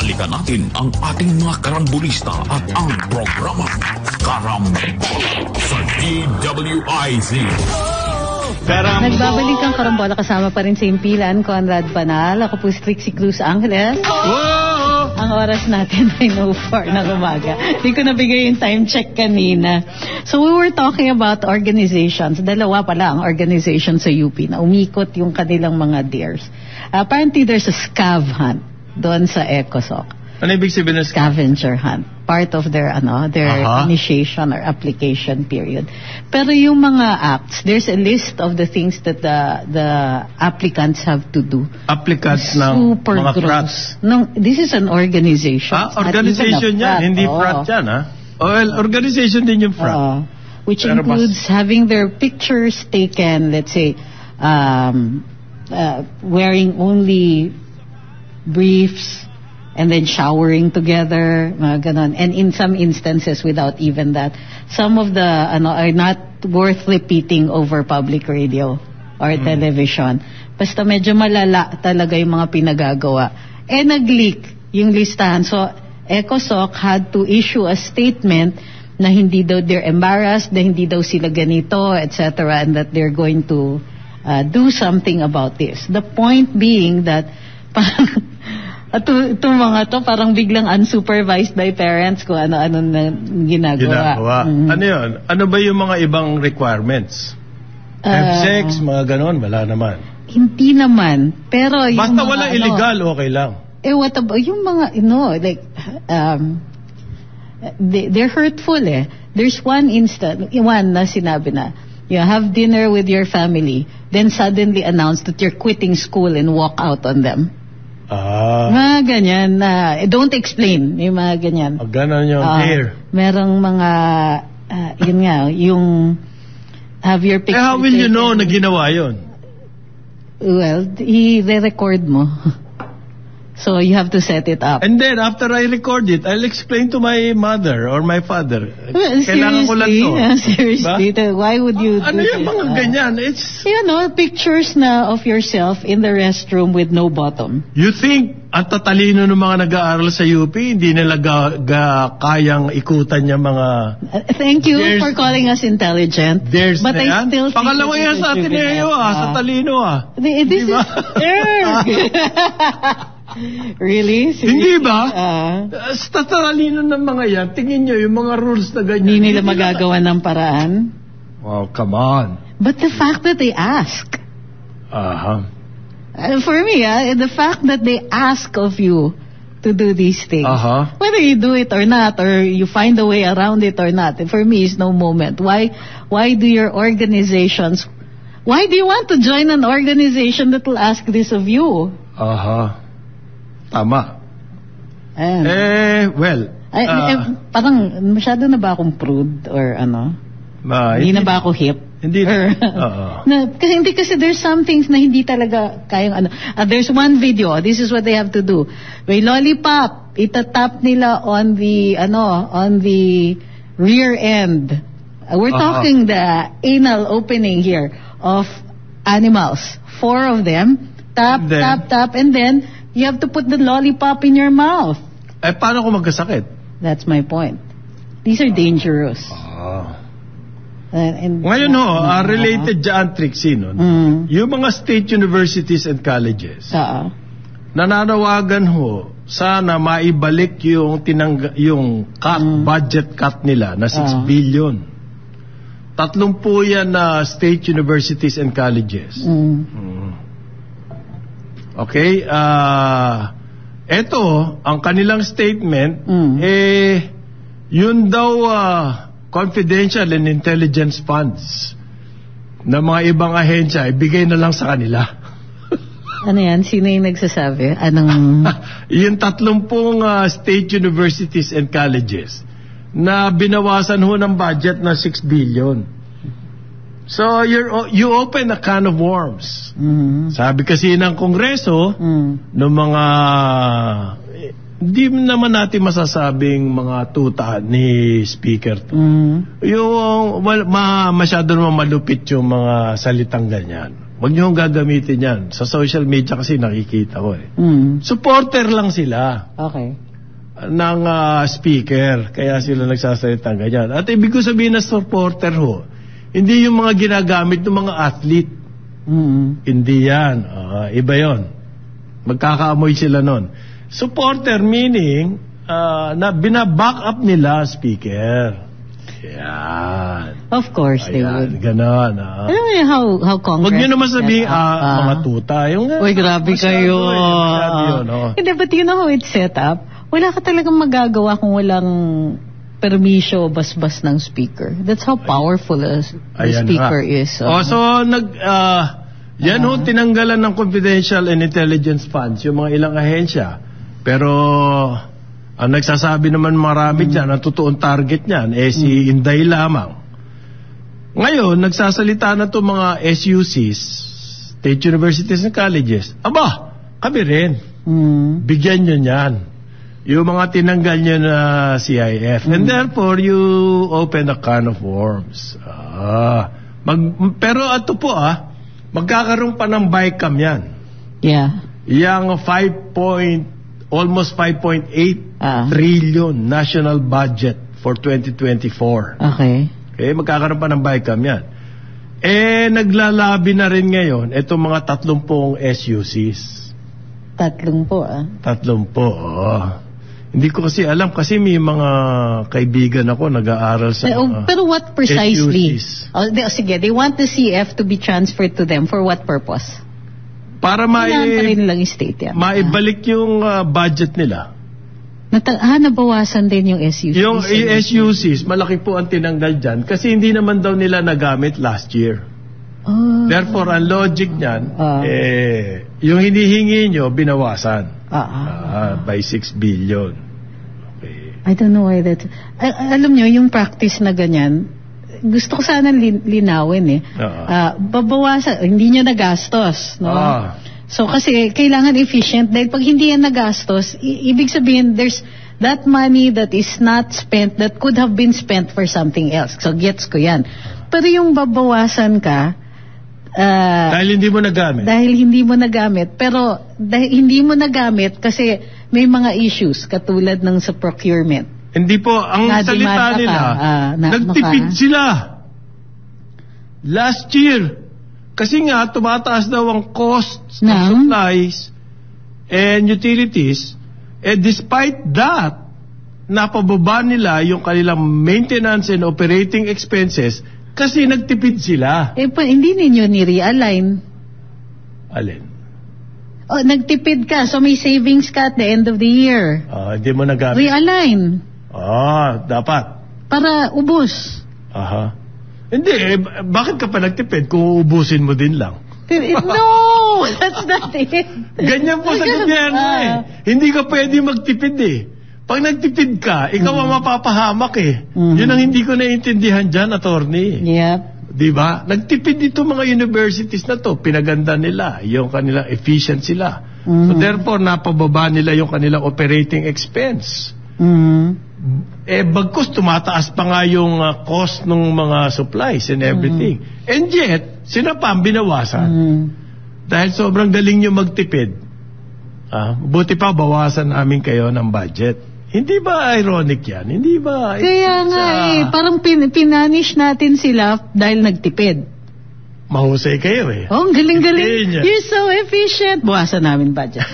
Balikan natin ang ating mga karambulista at ang programa Karambola sa DWIZ. Nagbabalik ang Karambola, kasama pa rin sa impilan, Conrad Banal. Ako po si Cruz Angeles. Ang oras natin ay 9:04 ng umaga. Hindi ko nabigay yung time check kanina. So we were talking about organizations. Dalawa pala ang organization sa UP na umikot yung kanilang mga DARES. Apparently there's a scav hunt doon sa ECOSOC. Ano ibig sabihin ng scavenger hunt? Part of their initiation or application period. Pero yung mga acts, there's a list of the things that the applicants have to do. Applicants ng mga frats? This is an organization. Organization yan, hindi frat yan, ha? Well, organization din yung frat. Which includes having their pictures taken, let's say, wearing only briefs, and then showering together, mga ganon. And in some instances, without even that, some of the are not worth repeating over public radio or television. Basta medyo malala talaga yung mga pinagagawa. Nag-leak yung listahan. So, ECOSOC had to issue a statement na hindi daw they're embarrassed, na hindi daw sila ganito, etc., and that they're going to do something about this. The point being that itong mga to parang biglang unsupervised by parents kung ano-ano na ginagawa. Ano yun? Ano ba yung mga ibang requirements? Sex, mga ganon? Wala naman. Hindi naman. Pero yung basta wala illegal, okay lang. What about yung mga, like, they're hurtful eh. There's one na sinabi na, you have dinner with your family, then suddenly announce that you're quitting school and walk out on them. Mga ganyan na, don't explain, yung mga ganyan. Ganon yung hair. Merong mga, yun nga, yung have your picture. How will you know na ginawa yun? Well, i-record mo. So you have to set it up. And then after I record it, I'll explain to my mother or my father. Well, kailangan ko lang to. Seriously, why would you ano yung mga ganyan? It's pictures na of yourself in the restroom with no bottom. You think ang tatalino ng mga nag-aaral sa UP, hindi nila kayang ikutan yung mga... Thank you for calling us intelligent. But I still think... Pangalawa yan sa Ateneo, sa talino. This is... Really? Hindi ba? Sa tatalino ng mga yan, tingin nyo yung mga rules na ganyan. Hindi nila magagawa ng paraan? Oh, come on. But the fact that they ask. For me, the fact that they ask of you to do these things, whether you do it or not, or you find a way around it or not, for me is no moment. Why do your organizations, why do you want to join an organization that will ask this of you? Tama. Parang masyado na ba akong prude or ano? Hindi na ba ako hip? Hindi kasi there's some things na hindi talaga kayang there's one video, this is what they have to do. May lollipop, itatap nila on the rear end. We're talking the anal opening here of animals. 4 of them. Tap, and then you have to put the lollipop in your mouth. Paano kung magkasakit? That's my point. These are dangerous. Ngayon related dyan, Trixie, yung mga state universities and colleges, nananawagan sana maibalik yung budget cut nila na 6 billion. 30 yan na state universities and colleges. Okay, eto, ang kanilang statement, yun daw confidential and intelligence funds na mga ibang ahensya, ibigay na lang sa kanila. Ano yan? Sino yung nagsasabi? Yung 30 state universities and colleges na binawasan ng budget na 6 billion. So you open a can of worms. Sabi kasi ng Kongreso, ng mga hindi naman natin masasabing mga tuta ni Speaker yung masyado naman malupit yung mga salitang ganyan. Huwag niyo gagamitin yan. Sa social media kasi nakikita ko eh. Supporter lang sila Okay. ng speaker. Kaya sila nagsasalita ganyan. At ibig ko sabihin na supporter ho, hindi yung mga ginagamit ng mga athlete. Hindi yan. Iba yon. Magkakaamoy sila nun. Supporter meaning na binaback up nila speaker. Yan. Of course, they would. Ganon. Alam mo yun, how Congress... Huwag nyo naman sabihin, set up, mga tuta. Uy, grabe kayo. Grabe yun, Hindi, but you know how it's set up? Wala ka talagang magagawa kung walang permisyo basbas ng speaker. That's how powerful the speaker is. Yan ho, tinanggalan ng confidential and intelligence funds, yung mga ilang ahensya. Pero... ang nagsasabi naman marami dyan, ang totoong target niyan, si Inday lamang. Ngayon, nagsasalita na to mga SUCs, State Universities and Colleges. Aba, kami rin. Bigyan nyo niyan. Yung mga tinanggal nyo na CIF. And therefore, you open a can of worms. Pero ito po magkakaroon pa ng BICAM yan. Yeah. Yang almost 5.8 trillion national budget for 2024. Okay. Magkakaroon pa ng BICAM yan. Naglalabi na rin ngayon itong mga 30 SUCs. 30 Hindi ko kasi alam kasi may mga kaibigan ako nag-aaral sa pero what precisely? SUCs. Sige, they want the CF to be transferred to them for what purpose? Para maibalik yung budget nila. Nabawasan din yung SUCs. Yung SUCs, malaki po ang tinanggal dyan kasi hindi naman daw nila nagamit last year. Therefore, ang logic niyan, yung hinihingi nyo, binawasan by 6 billion. Okay. I don't know why that... alam nyo, yung practice na ganyan, gusto ko sana linawin babawasan, hindi nyo nagastos, no? So kasi kailangan efficient dahil pag hindi yan nagastos, ibig sabihin there's that money that is not spent that could have been spent for something else. So gets ko yan. Pero yung babawasan ka dahil hindi mo nagamit. Pero dahil hindi mo nagamit kasi may mga issues katulad ng sa procurement. Hindi po, ang salita nila, nagtipid sila. Last year. Kasi nga, tumataas daw ang costs ng supplies and utilities. Despite that, napababa nila yung kanilang maintenance and operating expenses kasi nagtipid sila. Hindi ninyo ni-realign. Alin? Nagtipid ka, so may savings ka at the end of the year. Hindi mo nagamit. Realign. Dapat. Para ubos. Hindi, bakit ka pa nagtipid kung uubusin mo din lang? No, that's not it. Ganyan po sa gobyerno Hindi ka pwede magtipid Pag nagtipid ka, ikaw ang mapapahamak Yun ang hindi ko naiintindihan dyan, attorney. Yep. Diba? Nagtipid dito mga universities na to, pinaganda nila yung kanilang efficient sila. So therefore, napababa nila yung kanilang operating expense. Bagkus tumataas pa nga yung cost ng mga supplies and everything. And yet, sila pa ang binawasan. Dahil sobrang galing nyo magtipid. Buti pa bawasan namin kayo ng budget. Hindi ba ironic yan? Hindi ba? Kaya nga parang pinanish natin sila dahil nagtipid. Mahusay kayo ang galing-galing. You're so efficient. Bawasan namin budget.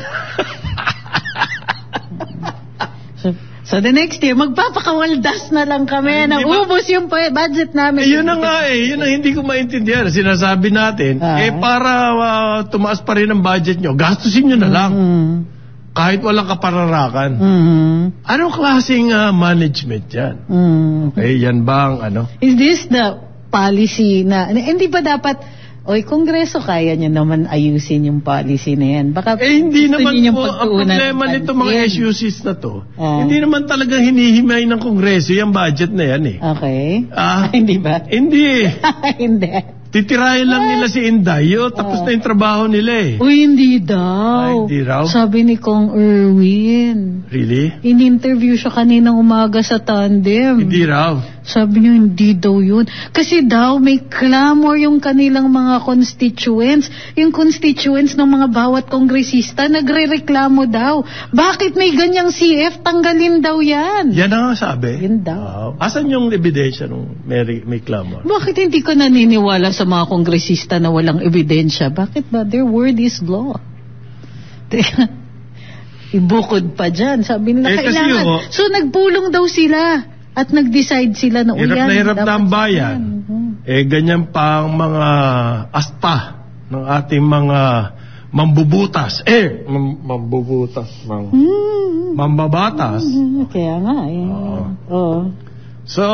So the next year, magpapakawaldas na lang kami na ubos yung budget namin. Yun na nga yun ang hindi ko maintindihan. Sinasabi natin, para tumaas pa rin ang budget nyo, gastusin nyo na lang. Kahit walang kapararakan. Anong klaseng management yan? Okay, yan bang Is this the policy na, hindi ba dapat, Kongreso, kaya nyo naman ayusin yung policy na yan. Baka hindi naman po, ang problema nito mga SUCs na to, hindi naman talagang hinihimay ng Kongreso yung budget na yan Okay. Hindi ba? Hindi. Hindi. Titirahin lang nila si Inday, tapos na yung trabaho nila hindi daw. Hindi raw? Sabi ni Kong Erwin. Really? In-interview siya kaninang umaga sa Tandem. Hindi raw. Sabi niya, hindi daw yun. Kasi daw, may clamor yung kanilang mga constituents. Yung constituents ng mga bawat kongresista, nagre-reklamo daw. Bakit may ganyang CF? Tanggalin daw yan. Yan ang sabi. Yun daw. Asan yung ebidensya nung may clamor? Bakit hindi ka naniniwala sa mga kongresista na walang ebidensya? Bakit ba? Their word is law. Teka. Ibukod pa dyan. Sabi nila, kailangan. So, nagpulong daw sila. At nag-decide sila na hirap na hirap na ang bayan. Ganyan pa ang mga asta ng ating mga mambubutas. Mambubutas. Mambabatas. Kaya nga. Oo. So,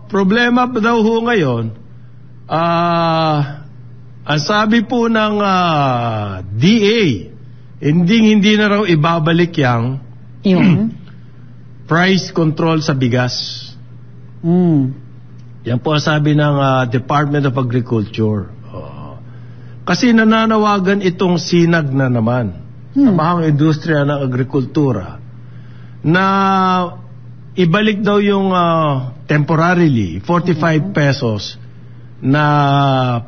problema pa daw ho ngayon, ang sabi po ng DA, hindi na raw ibabalik yung price control sa bigas. Yan po ang sabi ng Department of Agriculture. Kasi nananawagan itong sinag na naman, samahang industriya ng agrikultura, na ibalik daw yung temporarily 45 pesos na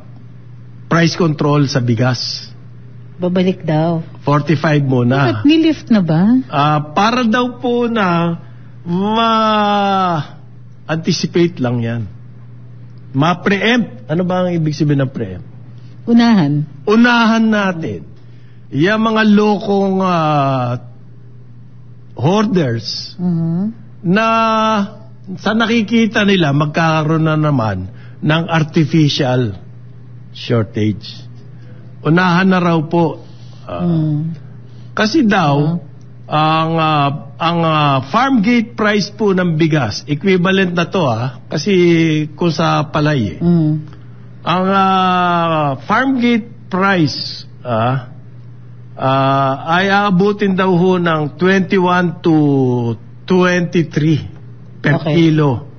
price control sa bigas. Babalik daw. 45 muna. Bakit nilift na ba? Para daw po na ma-anticipate lang yan. Ma-preempt. Ano ba ang ibig sabihin ng preempt? Unahan natin. Yung mga lokong hoarders na sa nakikita nila magkakaroon na naman ng artificial shortage. Unahan na raw po. Kasi daw, ang farm gate price po ng bigas, equivalent na to kasi kung sa palay ang farm gate price ay aabutin daw ho ng 21 to 23 per kilo.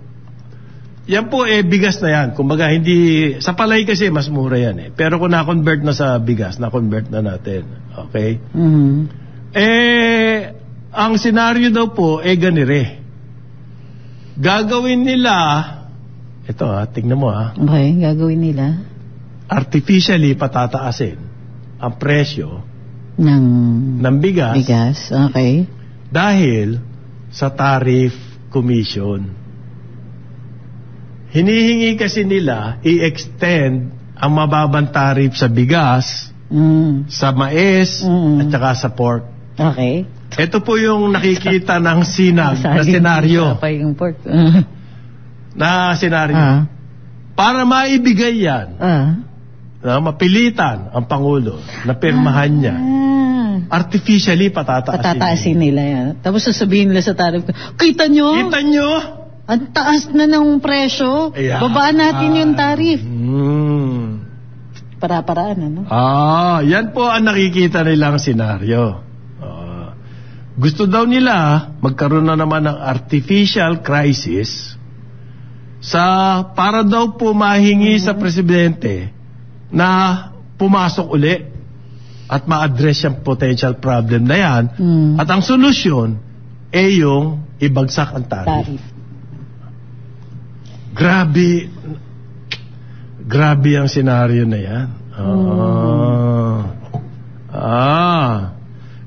Yan po bigas na yan. Kumbaga hindi, sa palay kasi mas mura yan Pero kung na-convert na sa bigas, na-convert na natin. Okay? Ang senaryo daw po, ganire. Gagawin nila, ito tingnan mo Okay, gagawin nila. Artificially patataasin ang presyo ng bigas. Bigas, okay. Dahil sa tariff commission. Hinihingi kasi nila i-extend ang mababang tariff sa bigas, sa mais, at saka sa pork. Okay. Ito po yung nakikita ng sinag na senaryo. Na senaryo. Para maibigay yan, na mapilitan ang Pangulo na pirmahan niya, artificially patataasin nila yan. Tapos sasabihin nila sa tariff, kita nyo? Ang taas na ng presyo. Babaan natin yung tarif. Para-paraan, yan po ang nakikita nilang senaryo. Gusto daw nila magkaroon na naman ng artificial crisis para daw po mahingi sa presidente na pumasok uli at ma-address yung potential problem na yan. At ang solusyon yung ibagsak ang tarif. Grabe ang senaryo na yan.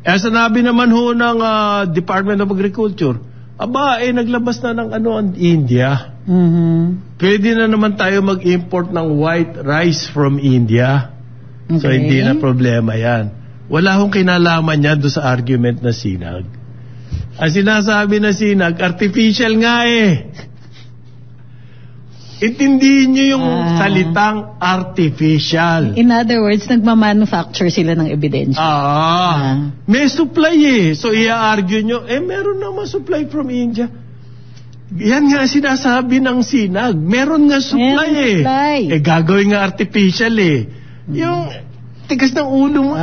Sinabi naman ho ng Department of Agriculture, naglabas na ng ang India. Pwede na naman tayo mag-import ng white rice from India. So hindi na problema yan. Wala hong kinalaman yan doon sa argument na sinag. Ang sinasabi na sinag, artificial nga Intindihin nyo yung salitang artificial. In other words, nagmamanufacture sila ng ebidensya. May supply So i-argue nyo, meron naman supply from India. Yan nga sinasabi ng sinag. Meron nga supply gagawin nga artificial Yung tigas ng ulo mo.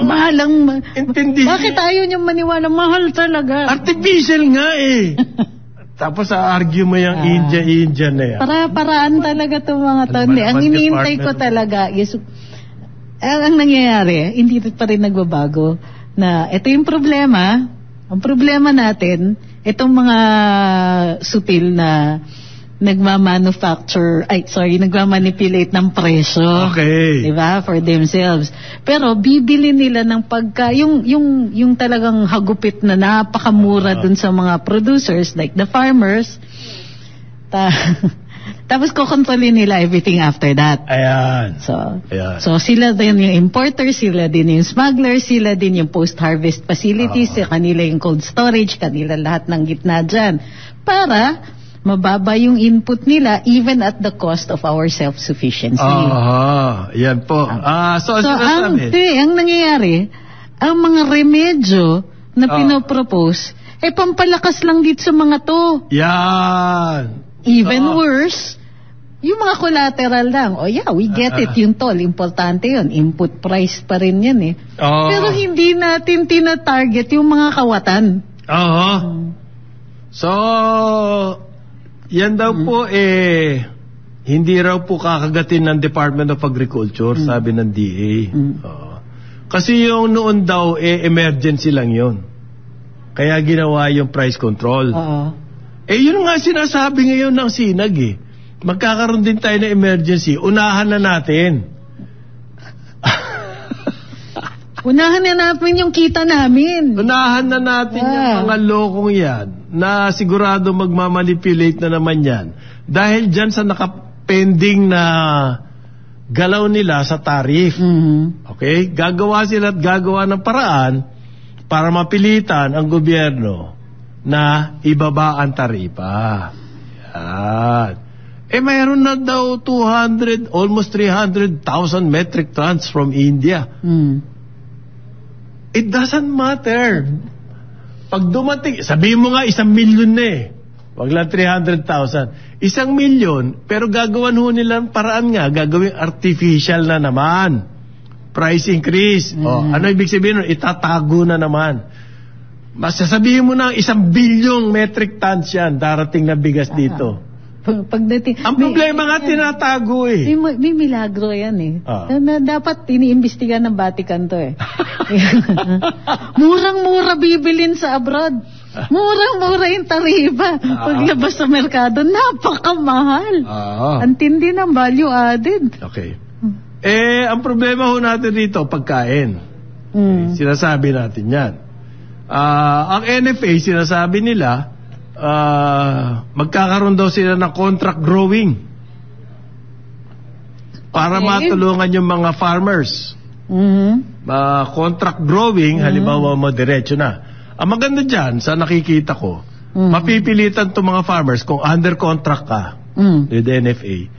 Mahalang. Intindihin. Bakit ayaw nyo maniwala? Mahal talaga. Artificial nga Tapos argue mo yung India na yan. Para-paraan talaga itong mga tao. Ang iniintay ko talaga ang nangyayari, hindi pa rin nagbabago na ito yung problema, Ang problema natin, itong mga sutil na nagmamanipulate ng presyo. Okay. Diba? For themselves. Pero bibili nila ng yung talagang hagupit na napakamura dun sa mga producers like the farmers. Tapos kukontrolin nila everything after that. Ayan. So sila din yung importers, sila din yung smugglers, sila din yung post-harvest facilities, kanila yung cold storage, kanila lahat ng gitna dyan. Para mababa yung input nila even at the cost of our self-sufficiency. Yan po. So ang nangyayari, ang mga remedyo na pinopropose, pampalakas lang dito sa mga to. Yan. Even worse, yung mga collateral lang. We get it. Yung toll, importante yun. Input price pa rin yan eh. Pero hindi natin tina-target yung mga kawatan. So, yan daw po hindi raw po kakagatin ng Department of Agriculture, sabi ng DA. Kasi yung noon daw, emergency lang yun. Kaya ginawa yung price control. Yun nga sinasabi ngayon ng Sinag Magkakaroon din tayo ng emergency. Unahan na natin. Unahan na natin yung kita namin. Unahan na natin yung mga lokong yan na sigurado magmamanipulate na naman yan. Dahil dyan sa nakapending na galaw nila sa tarif. Okay? Gagawa sila at gagawa ng paraan para mapilitan ang gobyerno na ibaba ang taripa. Yan. Mayroon na daw 200, almost 300,000 metric tons from India. It doesn't matter. Pag dumating, sabihin mo nga 1 million na wag lang 300,000. 1 million, pero gagawan ho nilang paraan nga, gagawin artificial na naman. Price increase. Ano ibig sabihin nun? Itatago na naman. Masasabihin mo na 1 bilyong metric tons yan darating na bigas dito. Pagdating, ang problema nga tinatago May milagro yan na dapat iniimbestigan ng Vatican to Murang-mura bibilin sa abroad. Murang-mura yung tarifa. Paglabas sa merkado, napakamahal. Ang tindi ng value added. Okay. Ang problema ho natin dito, pagkain. Sinasabi natin yan. Ang NFA, sinasabi nila, magkakaroon daw sila ng contract growing para matulungan yung mga farmers. Contract growing, halimbawa mo diretso na. Ang maganda dyan, sa nakikita ko, mapipilitan itong mga farmers kung under contract ka with NFA,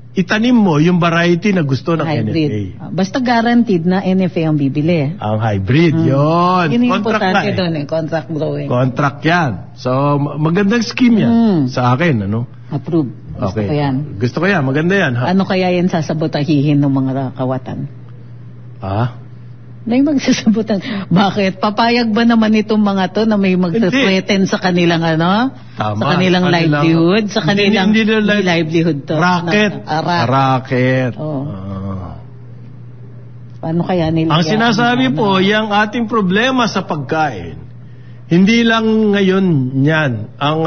itanim mo yung variety na gusto ng hybrid. NFA. Basta guaranteed na NFA ang bibili. Ang hybrid, yun. Yun yung importante doon contract growing. Contract yan. So, magandang scheme yan sa akin, ano? Approve. Gusto ko yan. Gusto ko yan, maganda yan. Ano kaya yan sasabotahihin ng mga kawatan? May magsasabutan. Bakit? Papayag ba naman itong mga to na may magta-threaten sa kanilang Tama, sa kanilang livelihood? Sa kanilang livelihood to? Racket. Racket. Paano kaya nila? Ang sinasabi po, yung ating problema sa pagkain, hindi lang ngayon yan. Ang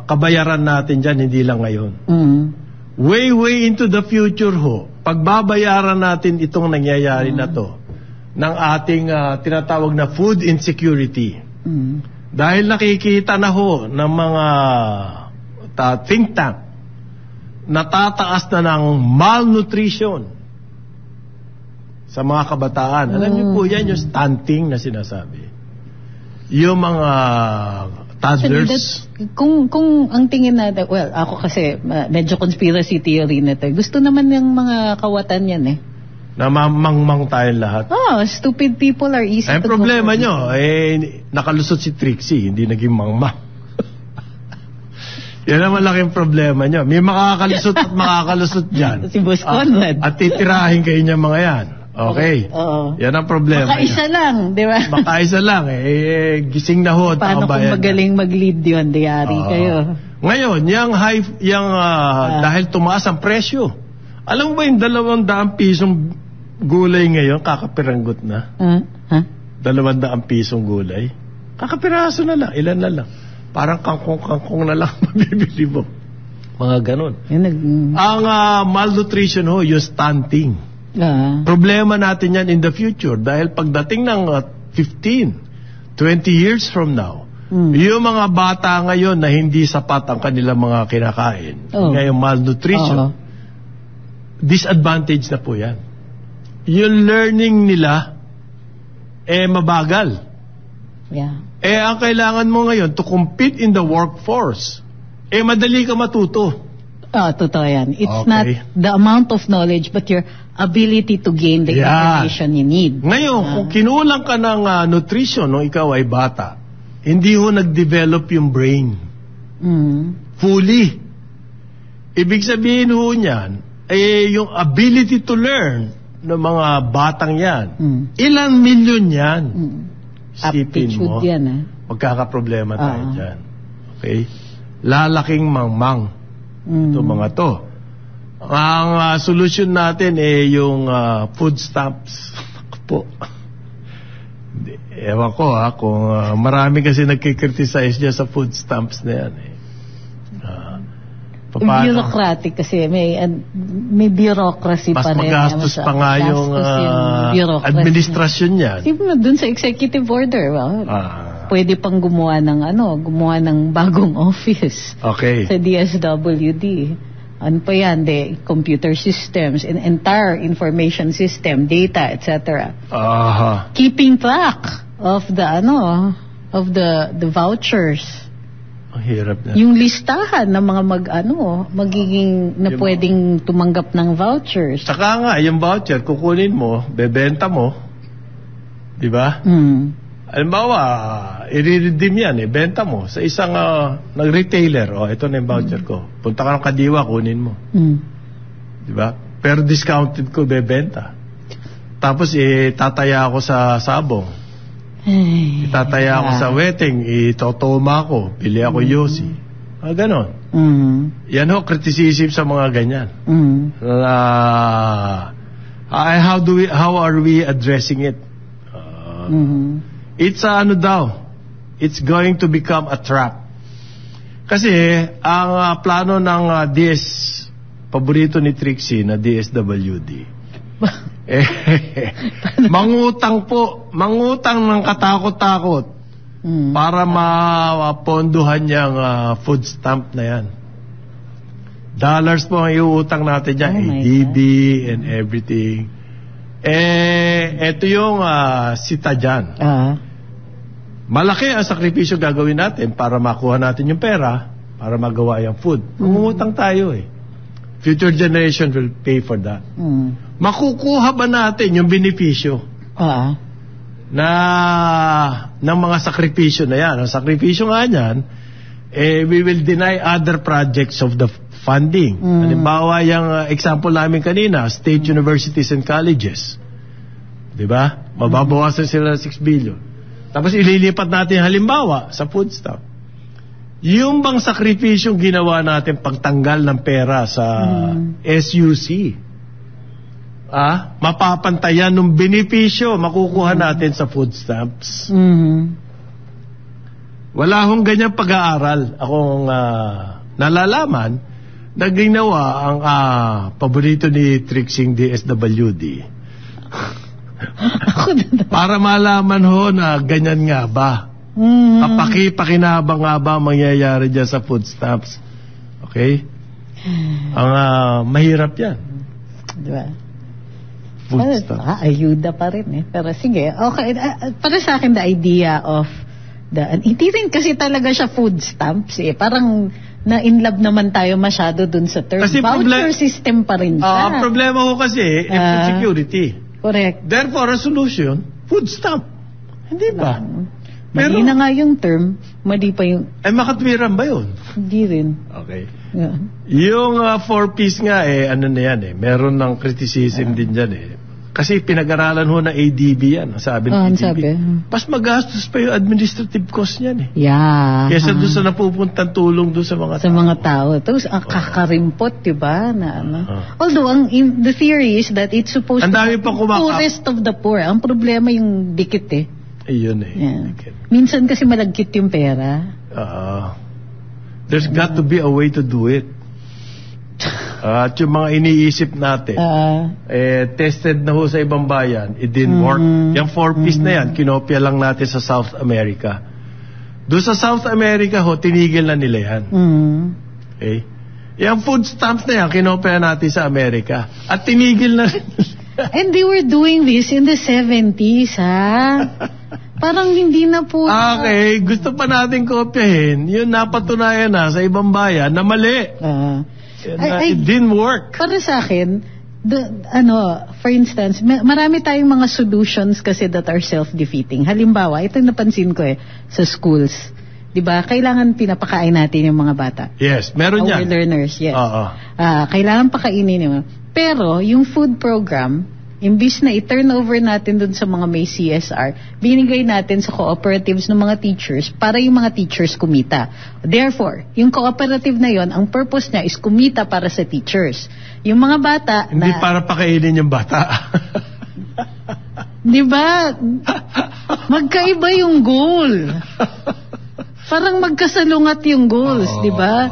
kabayaran natin dyan, hindi lang ngayon. Way into the future ho, pagbabayaran natin itong nangyayari na to, ng ating tinatawag na food insecurity. Dahil nakikita na ho ng mga think tank, natataas na ng malnutrition sa mga kabataan. Alam niyo po yan yung stunting na sinasabi. Yung mga toddlers. Kung ang tingin natin, ako kasi medyo conspiracy theory na to. Gusto naman ng mga kawatan yan na mamang tayong lahat. Stupid people are easy to go. Ang problema nyo, nakalusot si Trixie, hindi naging mangmang. Yan ang malaking problema nyo. May makakalusot at makakalusot dyan. Si Boss Conrad. At titirahin kayo niya mga yan. Okay. Yan ang problema. Makaisa lang, di ba? Makaisa lang. Gising na ho. Paano kung magaling mag-lead yun? Diyari kayo. Ngayon, dahil tumaas ang presyo. Alam mo ba yung 200 pisong gulay ngayon, kakapiranggot na? 200 200 pisong gulay. Kakapiraso na lang, ilan na lang. Parang kangkong na lang mabibili mo. Mga ganun. Ang malnutrition ho, yung stunting. Problema natin yan in the future dahil pagdating ng 15, 20 years from now, yung mga bata ngayon na hindi sapat ang kanilang mga kinakain, ngayong malnutrition, disadvantage na po yan. Yung learning nila, mabagal. Ang kailangan mo ngayon to compete in the workforce, madali ka matuto. Totoo yan. It's not the amount of knowledge but your ability to gain the information you need. Ngayon, kung kinulang ka ng nutrition nung ikaw ay bata, hindi ho nag-develop yung brain. Fully. Ibig sabihin ho niyan, yung ability to learn ng mga batang yan, ilang milyon yan. Sipin mo, magkakaproblema tayo dyan. Okay? Lalaking mangmang itong mga to. Ang solusyon natin yung food stamps. Po. Ewan ko kung marami kasi nagkikriticize niya sa food stamps na yan. Bureaucratic kasi may bureaucracy pa rin. Mas magastos pa nga yung administrasyon niyan. Doon sa executive order, pwede pang gumawa ng bagong office sa DSWD. Ano pa yan? The computer systems, entire information system, data, etc. Keeping track of the vouchers. Ang hirap na. Yung listahan ng mga magiging na pwedeng tumanggap ng vouchers. Saka nga, yung voucher, kukunin mo, bebenta mo, di ba? Halimbawa, i-redeem yan, benta mo sa isang nag-retailer. Ito na yung voucher ko. Punta ka ng Kadiwa, kunin mo. Di ba? Pero discounted ko, bebenta. Tapos, tataya ako sa Sabong. Itataya ako sa wedding, itotoma ko, bili ako yosi. Ganon. Yan ho, criticism sa mga ganyan. How are we addressing it? It's it's going to become a trap. Kasi ang plano ng paborito ni Trixie na DSWD, mangutang ng katakot-takot para maponduhan niyang food stamp na yan. Dollars po ang iuutang natin dyan, ADB and everything. Ito yung sita dyan. Malaki ang sakripisyo gagawin natin para makuha natin yung pera para magawa yung food. Mangungutang tayo Future generation will pay for that. Makukuha ba natin yung benepisyo na ng mga sakripisyo na yan? Ang sakripisyo nga yan, we will deny other projects of the funding. Halimbawa, yung example namin kanina, state universities and colleges. Diba? Mababawasan sila ng 6 billion. Tapos ililipat natin halimbawa sa food stamp. Yung bang sakripisyong ginawa natin pagtanggal ng pera sa SUC, mapapantayan ng benepisyo makukuha natin sa food stamps. Wala hong ganyan pag-aaral akong nalalaman na ginawa ang paborito ni Trixing DSWD. Para malaman ho na ganyan nga ba. Kapaki-pakinabang nga ba mangyayari dyan sa food stamps. Okay? Ang mahirap yan. Diba? Food stamps. Ayuda pa rin Pero sige, okay. Para sa akin, the idea of hindi rin kasi talaga siya food stamps Parang na-inlove naman tayo masyado dun sa term. Kasi voucher system pa rin siya. Ang problema ko kasi, food security. Correct. Therefore, a solution, food stamp. Hindi ba? Mali na nga yung term, mali pa yung... makatwiran ba yun? Hindi rin. Okay. Yung 4-piece nga ano na yan meron ng criticism din dyan Kasi pinag-aralan ho na ADB yan, sabi ng ADB. Pas magastos pa yung administrative cost niyan Kesa doon sa napupuntang tulong doon sa mga tao. Sa mga tao. Tapos kakarimpot, diba? Although, the theory is that it's supposed to be the poorest of the poor. Ang problema yung dikit Ayun eh. Yeah. Minsan kasi malagkit yung pera. There's got to be a way to do it. At yung mga iniisip natin, tested na ho sa ibang bayan, it didn't work. Yung 4-piece na yan, kinopya lang natin sa South America. Doon sa South America ho, tinigil na nila yan. Okay? Yung food stamps na yan, kinopya natin sa Amerika. At tinigil na rin. And they were doing this in the 70s, ha? Parang hindi na po... Okay, gusto pa natin kopyahin, yun napatunayan na sa ibang bayan na mali. It didn't work. Para sa akin, for instance, marami tayong mga solutions kasi that are self-defeating. Halimbawa, ito yung napansin ko sa schools. Diba? Kailangan pinapakain natin yung mga bata. Yes, meron yan. Our learners, yes. Kailangan pakainin yung... Pero, yung food program, imbis na i-turn over natin dun sa mga may CSR, binigay natin sa cooperatives ng mga teachers para yung mga teachers kumita. Therefore, yung cooperative na yon, ang purpose niya is kumita para sa teachers. Yung mga bata... Hindi para pakainin yung bata. Diba? Magkaiba yung goal. Parang magkasalungat yung goals, diba?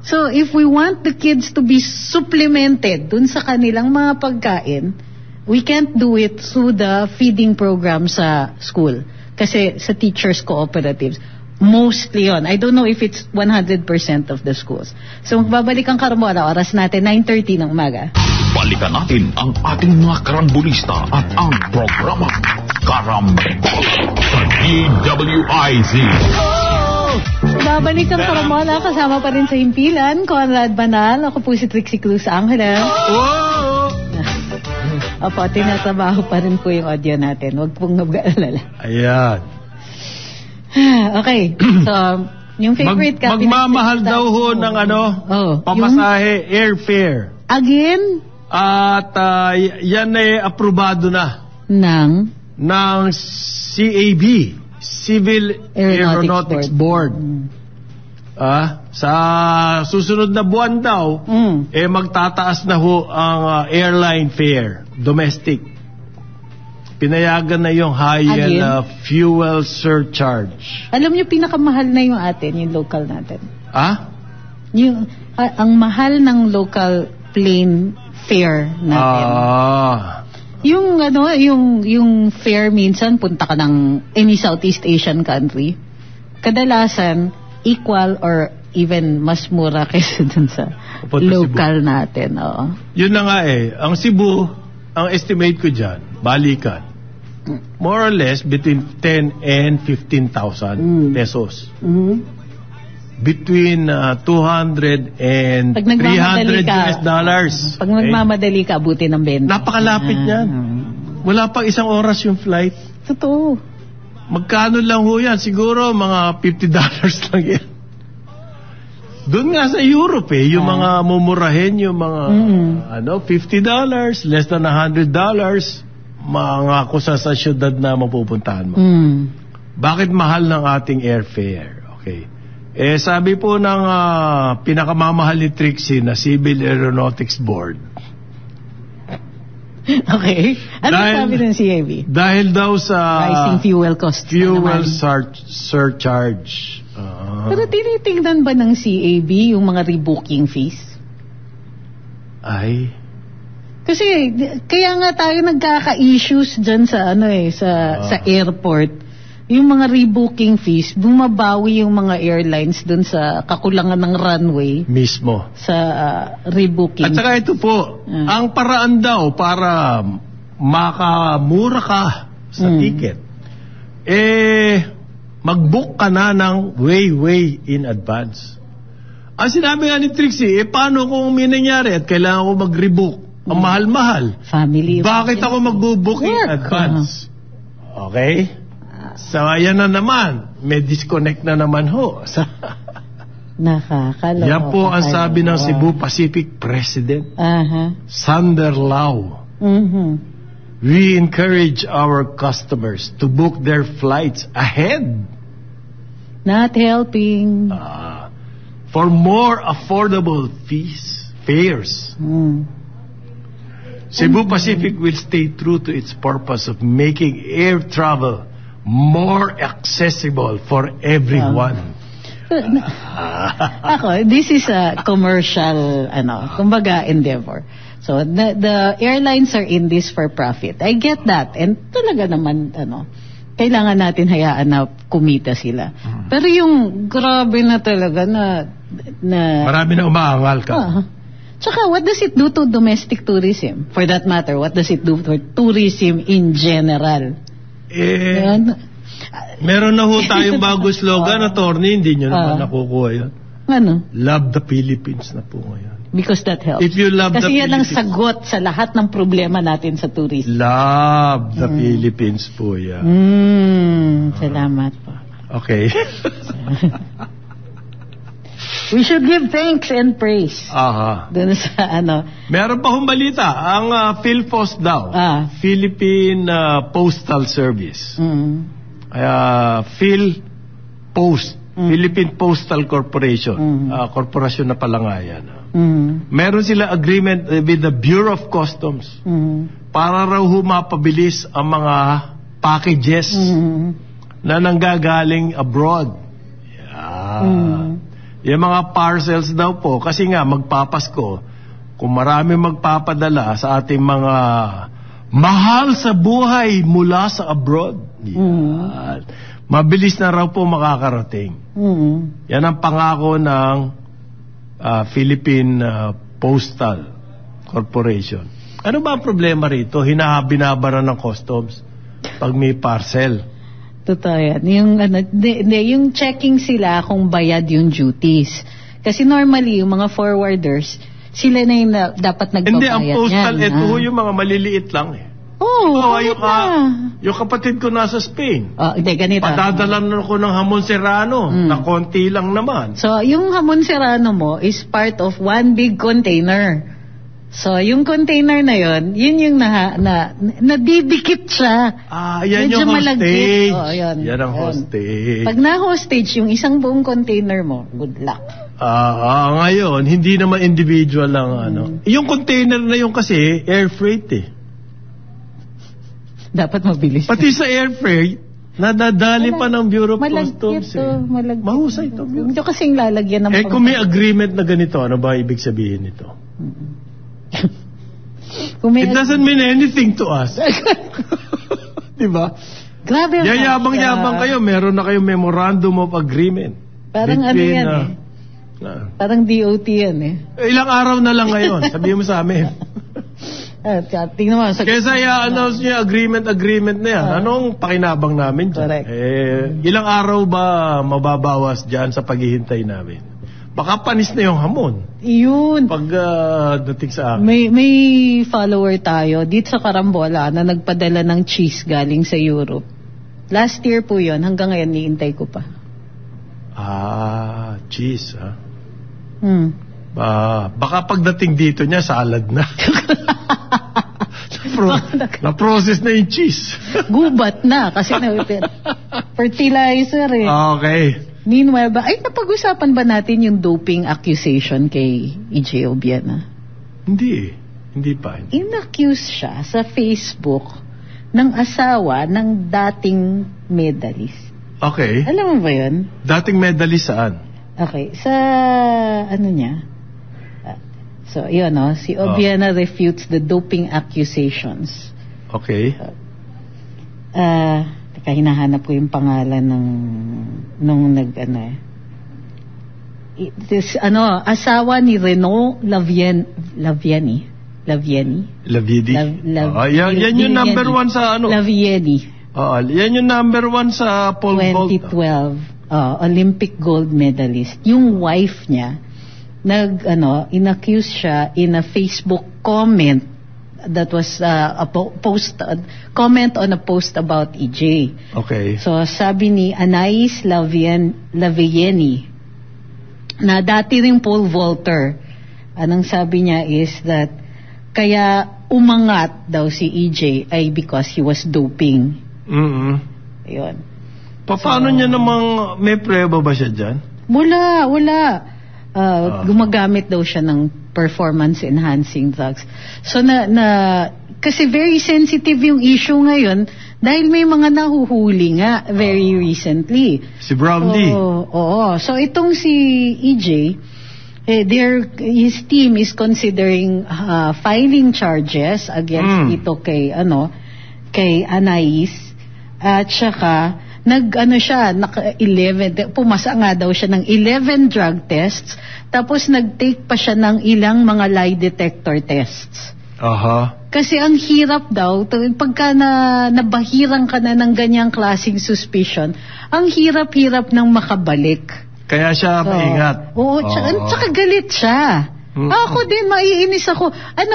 So, if we want the kids to be supplemented dun sa kanilang mga pagkain, we can't do it through the feeding program sa school. Kasi sa teachers' cooperatives, mostly yon. I don't know if it's 100% of the schools. So, magbabalik ang Karambola, oras natin, 9:30 ng umaga. Balikan natin ang ating mga karambulista at ang programa Karambola sa DWIZ. Babalik ang Karambola, kasama pa rin sa himpilan, Conrad Banal. Ako po si Trixie Cruz Angela. Opo, tinatrabaho pa rin po yung audio natin. Huwag pong mag-aalala. Ayan. Okay. So, yung favorite magmamahal daw ho ng pamasahe, airfare. Again? At yan ay aprobado na. Ng CAB, Civil Aeronautics Board. Sa susunod na buwan daw, magtataas na ho ang airline fare, domestic. Pinayagan na yung high fuel surcharge. Alam niyo, pinakamahal na yung atin, yung local natin. Yung, ang mahal ng local plane fare natin. Yung fare minsan, punta ka ng any Southeast Asian country, kadalasan, equal or even mas mura kaysa dun sa local natin. Yun na nga ang Cebu, ang estimate ko dyan, balikan, more or less between 10 and 15,000 pesos. Between 200 and 300 US dollars. Pag nagmamadali ka, abuti ng 20. Napakalapit yan. Wala pang isang oras yung flight. Totoo. Magkano lang ho yan? Siguro mga $50 lang yan. Doon nga sa Europe yung mga mumurahin, yung mga $50, less than $100, mga kusa sa syudad na mapupuntahan mo. Bakit mahal ng ating airfare? Okay. Sabi po ng pinakamamahal ni Trixie na Civil Aeronautics Board. Okay. Ano sabi ng CAB? Dahil daw sa rising fuel costs. Fuel surcharge. Pero tinitingnan ba ng CAB yung mga rebooking fees? Kasi kaya nga tayo nagkaka-issues dyan sa sa airport. Yung mga rebooking fees, bumabawi yung mga airlines dun sa kakulangan ng runway. Mismo. Sa rebooking. At saka ito po, ang paraan daw para makamura ka sa ticket, mag-book ka na ng way in advance. Ang sinabi nga ni Trixie, paano kung may nangyari at kailangan ko mag-rebook? Ang mahal-mahal. Family. Bakit ako mag-book in advance? Okay? So, ayan na naman. May disconnect na naman ho. Nakakaloka. Yan po ang sabi ng Cebu Pacific President, Sander Lau. We encourage our customers to book their flights ahead. Not helping. For more affordable fares. Cebu Pacific will stay true to its purpose of making air travel more accessible for everyone. Ako, this is a commercial, kumbaga, endeavor. So, the airlines are in this for profit. I get that. And talaga naman, kailangan natin hayaan na kumita sila. Pero yung grabe na talaga na marami na umaangal ka. Tsaka, what does it do to domestic tourism? For that matter, what does it do for tourism in general? Meron na ho tayong bago slogan, attorney, hindi nyo naman nakukuha yun. Ano? Love the Philippines na po ngayon. Because that helps. If you love Kasi the yan ang Philippines, sagot sa lahat ng problema natin sa tourism. Love the Philippines po yan. Salamat po. Okay. We should give thanks and praise. Doon sa Meron pa hong balita. Ang PhilPost daw. Philippine Postal Service. PhilPost. Philippine Postal Corporation. Korporasyon na pala nga yan. Meron sila agreement with the Bureau of Customs para raw humapabilis ang mga packages na nanggagaling abroad. Yung mga parcels daw po, kasi nga magpapasko, kung marami magpapadala sa ating mga mahal sa buhay mula sa abroad, mabilis na raw po makakarating. Yan ang pangako ng Philippine Postal Corporation. Ano ba ang problema rito? Binabara ng customs pag may parcel. Totoo yan. Yung checking sila kung bayad yung duties. Kasi normally, yung mga forwarders, sila na yung dapat nagbabayad. Hindi, ang postal, ito yung mga maliliit lang eh. Yung kapatid ko nasa Spain. Hindi, ganito. Padadalan ko ng hamon serrano na konti lang naman. So, yung hamon serrano mo is part of one big container. So, yung container na yun yung nadidikit siya. Yan medyo yung hostage. Yan ang hostage. Pag na-hostage yung isang buong container mo, good luck. Ngayon, hindi naman individual lang Yung container na yun kasi, air freight eh. Dapat mabilis. Pati sa air freight, nadadali pa ng Bureau of Customs Mahusay ito. Ito kasing lalagyan ng kung may agreement na ganito, ano ba ibig sabihin nito? It doesn't mean anything to us. Diba? Grabe. Yayabang-yabang kayo, meron na kayong memorandum of agreement. Parang yan parang DOT yan eh. Ilang araw na lang ngayon, sabihin mo sa amin. Tingnan mo. Kesa i-announce niya agreement na yan. Anong pakinabang namin dyan? Correct. Ilang araw ba mababawas dyan sa paghihintay namin? Baka panis na yung hamon. Yun. Pag dating sa amin. May follower tayo dito sa Carambola na nagpadala ng cheese galing sa Europe. Last year po yun. Hanggang ngayon, niintay ko pa. Cheese baka pagdating dito niya, salad na. Na-process na yung cheese. Gubat na kasi fertilizer eh. Okay. Meanwhile napag-usapan ba natin yung doping accusation kay EJ Obiena? Hindi pa. In-accuse siya sa Facebook ng asawa ng dating medalist. Okay. Alam mo ba yun? Dating medalist saan? Okay. Sa niya? So, yun si Obiena refutes the doping accusations. Okay. Teka, hinahanap ko yung pangalan nung asawa ni Renaud Lavieni. Yan yung number one sa Lavieni. Yan yung number one sa pole vault. 2012. Olympic gold medalist. Yung wife niya, inaccuse siya in a Facebook comment that was comment on a post about EJ. Okay. So sabi ni Anais Lavieni na dati ring pole vaulter, anong sabi niya is that kaya umangat daw si EJ ay because he was doping. Ayun. Paano niya namang may prueba ba siya dyan? Wala. Gumagamit daw siya ng performance-enhancing drugs. So kasi very sensitive yung issue ngayon Dahil may mga nahuhuli nga very recently. Si Brownie. So itong si EJ, his team is considering filing charges against ito kay Anais, at saka pumasa nga daw siya ng 11 drug tests, tapos nag-take pa siya ng ilang mga lie detector tests. Kasi ang hirap daw, pagka nabahiran ka na ng ganyang klaseng suspicion, ang hirap-hirap ng makabalik. Kaya siya maingat. Oo, tsaka galit siya. Ako din, maiinis ako.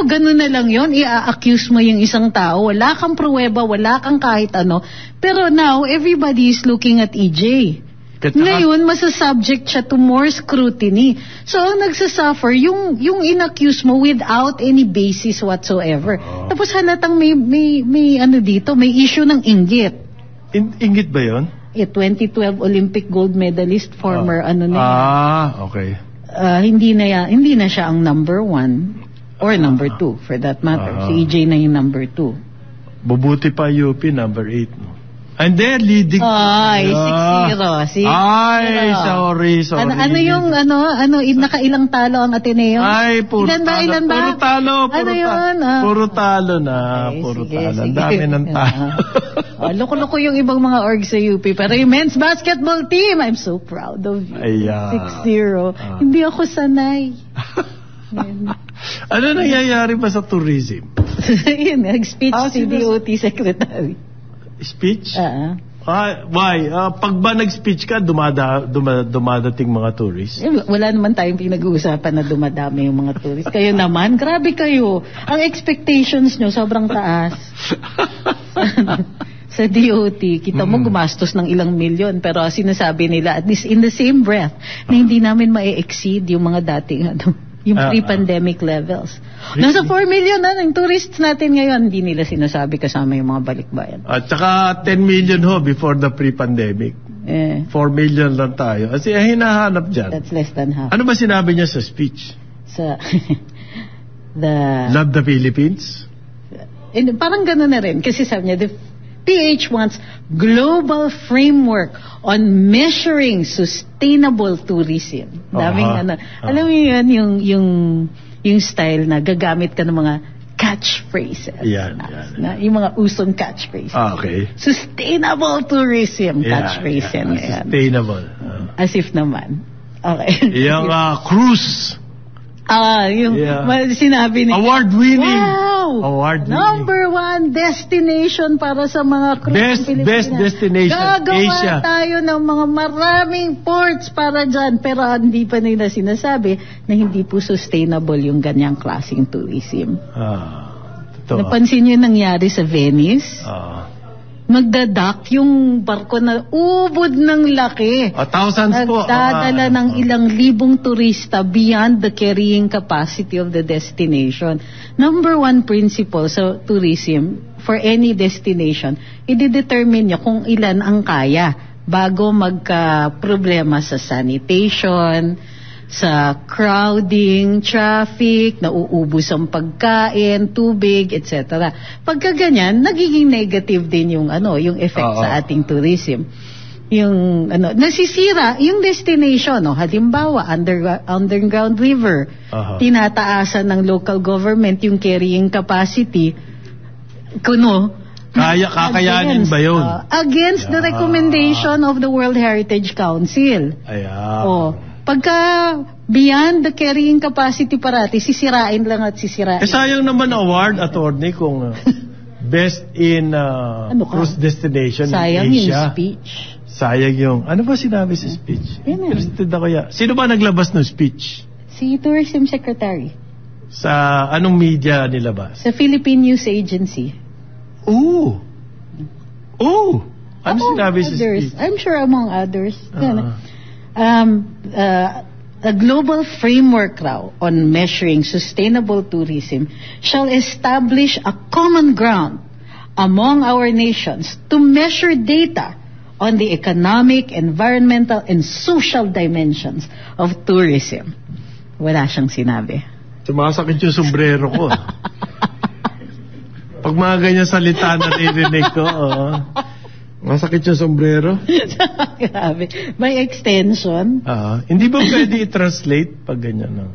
Ganun na lang yon, i-accuse mo yung isang tao, wala kang pruweba, wala kang kahit ano. Pero now, everybody is looking at EJ. Ngayon, masasubject siya to more scrutiny. So, ang nagsasuffer, yung in-accuse mo without any basis whatsoever. Tapos halatang may dito, may issue ng inggit. Inggit ba yun? 2012 Olympic gold medalist, former okay. Hindi na siya ang number 1 or number 2 for that matter. Si EJ na yung number 2. Bubuti pa UP number 8, no? And then leading. 6-0. Sorry. Nakailang talo ang Ateneo? Puro talo. Puro talo. Ang dami ng talo. Loko-loko yung ibang mga org sa UP. Pero yung men's basketball team, I'm so proud of you. 6-0. Hindi ako sanay. Ano nangyayari pa sa tourism? Yun, nag-speech si DOT Secretary. Speech? Why? Pag ba nag-speech ka, dumadating mga tourists? Wala naman tayong pinag-uusapan na dumadami yung mga tourists. Kayo naman, grabe kayo. Ang expectations nyo, sobrang taas. Sa DOT, kita mo gumastos ng ilang milyon, pero sinasabi nila, at least in the same breath, na hindi namin ma-exceed yung mga dating yung pre-pandemic levels. Nasa 4 million na ng tourists natin ngayon, hindi nila sinasabi kasama yung mga balikbayan. At saka 10 million before the pre-pandemic. 4 million lang tayo. Kasi hinahanap dyan. That's less than half. Ano ba sinabi niya sa speech? Love the Philippines? Parang gano'n na rin. Kasi sabi niya, the PH wants global framework on measuring sustainable tourism. Daming alam mo yun, yung style na gagamit ka ng mga catchphrases. Yan. Yung mga usong catchphrases. Okay. Sustainable tourism catchphrase yan. Sustainable. As if naman. Okay. Yung cruise. Sinabi ni award-winning. Wow! Award-winning. Number 1 destination para sa mga cruise Best destination, Gagawa Asia. tayo ng mga maraming ports para dyan. Pero hindi pa nila sinasabi na hindi po sustainable yung ganyang klaseng tourism. Napansin niyo nangyari sa Venice? Magdadak yung barko na ubod ng laki. Thousands po. Nagdadala ng ilang libong turista beyond the carrying capacity of the destination. Number 1 principle sa tourism, for any destination, i-determine nyo kung ilan ang kaya bago magka-problema sa sanitation, sa crowding, traffic, nauubos ang pagkain, tubig, etc. Pagka ganyan, nagiging negative din yung effect sa ating tourism. Yung nasisira yung destination, halimbawa underground river, tinataasan ng local government yung carrying capacity, kakayanin ba yun? Against the recommendation of the World Heritage Council. Pagka beyond the carrying capacity parati, sisirain lang at sisirain. Sayang naman award, attorney, kung best in cruise destination sayang in Asia. Sayang yung speech. Sayang yung, ano ba sinabi sa speech? Interested ako yan. Sino ba naglabas ng speech? Si Tourism Secretary. Sa anong media nilabas? Sa Philippine News Agency. Ano sinabi sa speech? I'm sure among others. A global framework raw on measuring sustainable tourism shall establish a common ground among our nations to measure data on the economic, environmental, and social dimensions of tourism. Wala siyang sinabi. Sumasakit yung sombrero ko. Pag mga ganyan salita na narinig ko, masakit yung sombrero. Grabe. May extension. Hindi ba pwede i-translate pag ganyan?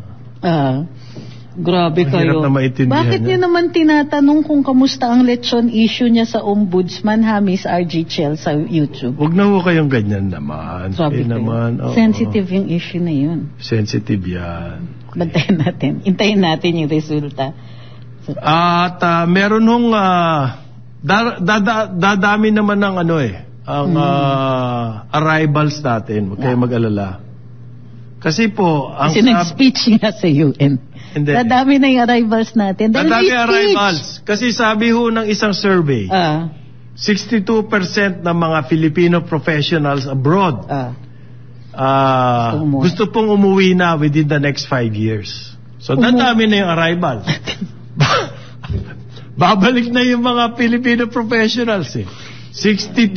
Grabe Mahirap kayo. na maintindihan Bakit niya. niyo naman tinatanong kung kamusta ang lechon issue niya sa Ombudsman, Miss RG Chel sa YouTube? Huwag na ho kayong ganyan naman. Sabi ko naman. sensitive yung issue na yun. Sensitive yan. Bantayan natin. Hintayin natin yung resulta. At meron hong dadami naman ng ang arrivals natin. Huwag kayong mag-alala. Kasi po, ang Kasi nag-speech nga sa UN. Hindi. Dadami na yung arrivals natin. Dahil Dadami may speech. arrivals. Kasi sabi ho ng isang survey, 62% ng mga Filipino professionals abroad gusto pong umuwi na within the next 5 years. So dadami na yung arrivals. Babalik na yung mga Filipino professionals 62%.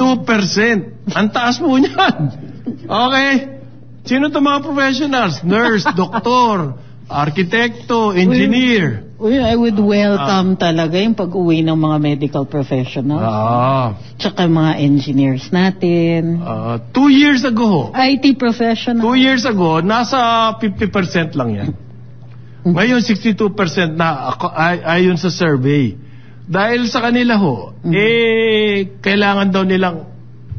Ang taas po niyan. Okay. Sino itong mga professionals? Nurse, doktor, arkitekto, engineer. I would welcome talaga yung pag-uwi ng mga medical professionals. Tsaka mga engineers natin. 2 years ago, IT professionals. 2 years ago, nasa 50% lang yan. Ngayon, 62% na ayon sa survey. Dahil sa kanila kailangan daw nilang,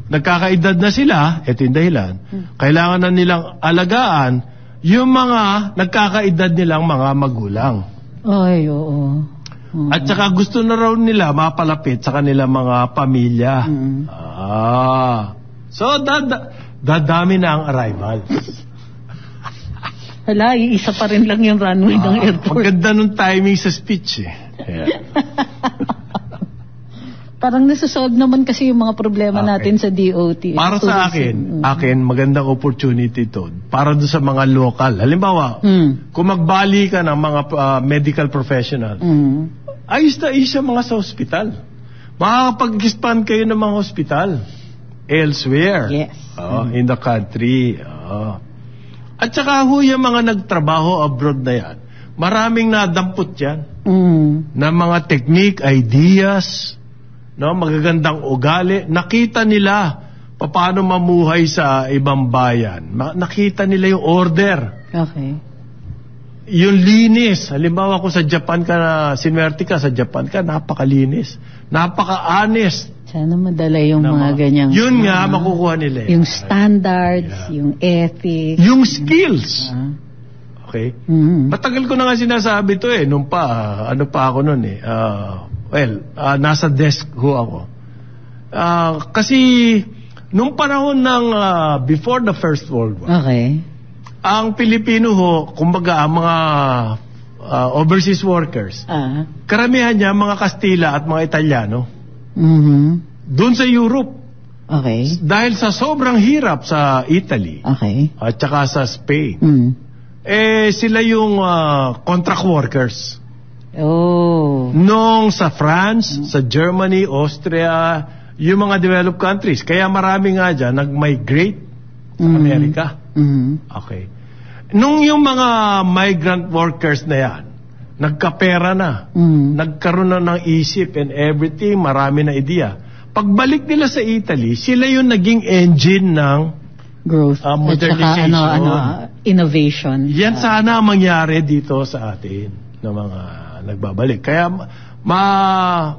nagkakaedad na sila, ito yung dahilan, kailangan na nilang alagaan yung mga nagkakaedad nilang mga magulang. Ay, oo. At saka gusto na raw nila mapalapit sa kanilang mga pamilya. So, dadami na ang arrivals. Hala, isa pa rin lang yung runway ng airport. Maganda nung timing sa speech Parang nasasolve naman kasi yung mga problema natin sa DOT. Para sa akin, magandang opportunity to. Para doon sa mga local. Halimbawa, kung magbali ka ng mga medical professional, ayos na ayos mga sa hospital. Makakapag-expand kayo ng mga hospital elsewhere. Yes. In the country. At saka yung mga nagtrabaho abroad na yan, maraming nadampot yan. Na mga technique, ideas, magagandang ugali. Nakita nila paano mamuhay sa ibang bayan. Nakita nila yung order. Okay. Yung linis. Halimbawa kung sa Japan ka sinwerte ka, sa Japan ka, napakalinis. Napaka-honest. Sana madala yung mga ganyang... Yun nga, makukuha nila. Yung standards, yung ethics. Yung skills. Okay? Matagal ko na nga sinasabi to nung ano pa ako nun nasa desk ho ako. Kasi nung panahon ng before the First World War, ang Pilipino kumbaga ang mga overseas workers, karamihan niya mga Kastila at mga Italiano. Doon sa Europe. Okay. Dahil sa sobrang hirap sa Italy. Okay. At saka sa Spain. Sila yung contract workers. Nung sa France, sa Germany, Austria, yung mga developed countries. Kaya marami nga dyan nag-migrate sa Amerika. Okay. Nung yung mga migrant workers na yan, nagkapera na, nagkaroon na ng isip and everything, marami na idea. Pagbalik nila sa Italy, sila yung naging engine ng growth, modernization. At saka innovation. Yan sana ang mangyari dito sa atin ng mga nagbabalik. Kaya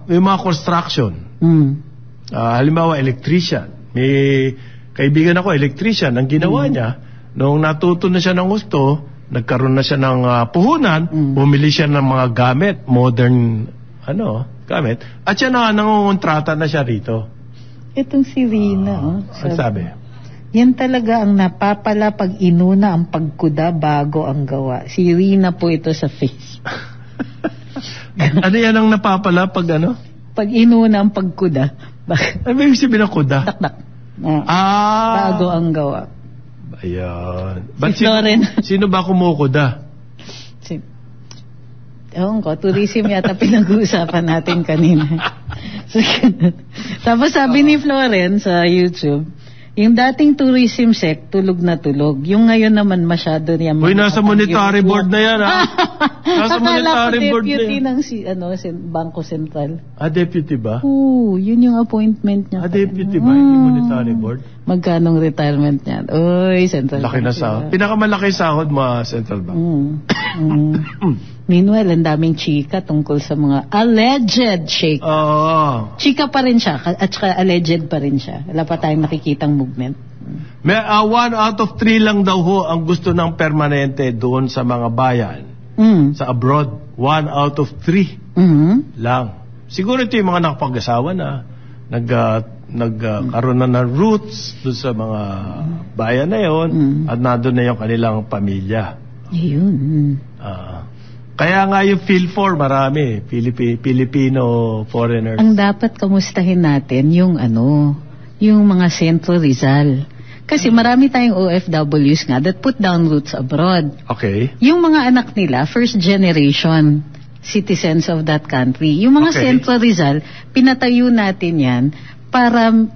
yung mga construction, halimbawa electrician, may kaibigan ako electrician, ang ginawa niya nung natuto na siya ng gusto, nagkaroon na siya ng puhunan, bumili siya ng mga gamit, modern gamit, at siya nangungontrata na siya rito. Itong si Rina Ang sabi? Yan talaga ang napapala pag inuna ang pagkuda bago ang gawa. Si Rina po ito sa Facebook. Ano yan ang napapala pag Pag inuna ang pagkuda. Ano ba yung sabihin ng kuda? Taktak. Bago ang gawa. Ayan. Si Floren. Sino ba kumukuda? Ewan ko, tourism yata pinag-uusapan natin kanina. Tapos sabi ni Floren sa YouTube, yung dating tourism sec, tulog na tulog. Yung ngayon naman masyado niya. Uy, nasa monetary board na yan, ha? Nasa monetary board na yan. Akala ko deputy ng Bangko Sentral. Deputy ba? Oo, yun yung appointment niya. Deputy ba? Yung monetary board? Magkanong retirement niyan? Uy, Central Laki Bank. na sahod. Pinakamalaki sahod mo, Central Bank. Meanwhile, ang daming chika tungkol sa mga alleged shake. Oo. Chika pa rin siya, at saka alleged pa rin siya. Wala pa tayong nakikitang movement. May 1 out of 3 lang daw ho ang gusto ng permanente doon sa mga bayan. Sa abroad. 1 out of 3 lang. Siguro ito yung mga nakapag-asawa na nagkaroon na ng roots doon sa mga bayan na yon at nandun na yung kanilang pamilya. Ayun. Kaya nga yung PhilFor marami, Filipino foreigners. Ang dapat kamustahin natin yung yung mga Centro Rizal. Kasi marami tayong OFWs nga that put down roots abroad. Okay. Yung mga anak nila, first generation citizens of that country. Yung mga Centro Rizal, pinatayo natin yan parang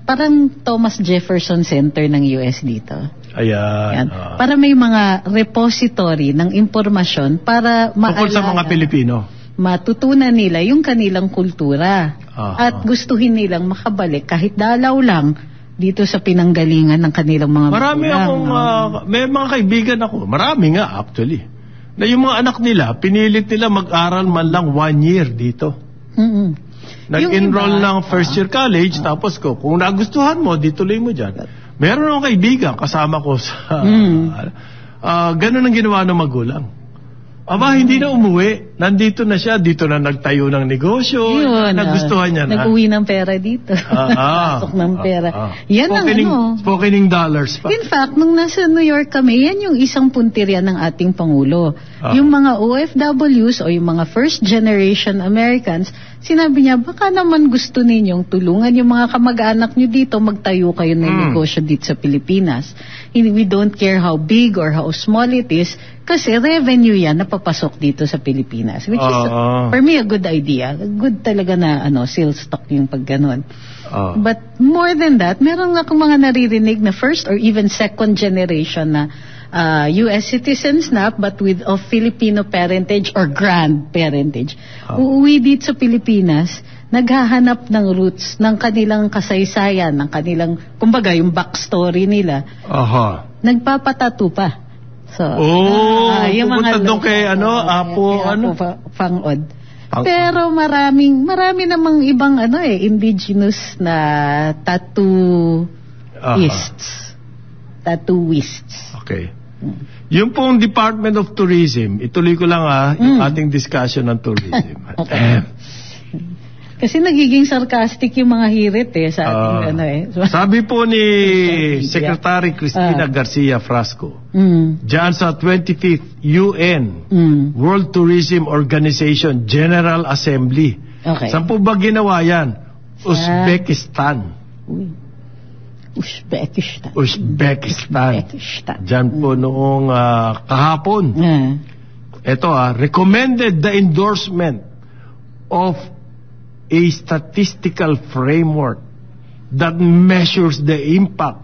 Thomas Jefferson Center ng US dito. Ayan. Para may mga repository ng impormasyon para tungkol sa mga Pilipino. Matutunan nila yung kanilang kultura. At gustuhin nilang makabalik kahit dalaw lang dito sa pinanggalingan ng kanilang mga marami akong, may mga kaibigan ako, marami nga actually, na yung mga anak nila, pinilit nila mag-aral man lang 1 year dito. Nag-enroll ng first year college, tapos kung nagustuhan mo, dituloy mo dyan. Meron akong kaibigan, kasama ko sa, ganun ang ginawa ng magulang. Hindi na umuwi. Nandito na siya. Dito na nagtayo ng negosyo. Yun, nagustuhan niya na. Nag-uwi ng pera dito. Pasok ng pera. Yan spokening dollars pa. In fact, nung nasa New York kami, yan yung isang puntirya ng ating Pangulo. Yung mga OFWs o yung mga first generation Americans, sinabi niya, baka naman gusto ninyong tulungan yung mga kamag-anak nyo dito, magtayo kayo ng negosyo dito sa Pilipinas. We don't care how big or how small it is, kasi revenue yan na papasok dito sa Pilipinas. Which is, for me, a good idea. Good talaga na sales stock yung pagganon. But more than that, meron akong mga naririnig na first or even second generation na US citizens na, but of Filipino parentage or grandparentage. Uuwi dito sa Pilipinas, naghahanap ng roots, ng kanilang kasaysayan, ng kanilang, kumbaga, yung backstory nila. Nagpapatato pa. So, pupunta doon kay Apo Fangod. Pero marami namang ibang indigenous na tattooists. Okay. Yung pong Department of Tourism, ituloy ko lang yung ating discussion ng tourism. Kasi nagiging sarcastic yung mga hirit sa ating Sabi po ni Secretary Cristina Garcia Frasco, diyan sa 25th UN World Tourism Organization General Assembly. Saan po ba ginawa yan? Uzbekistan. Diyan po noong kahapon. Ito recommended the endorsement of a statistical framework that measures the impact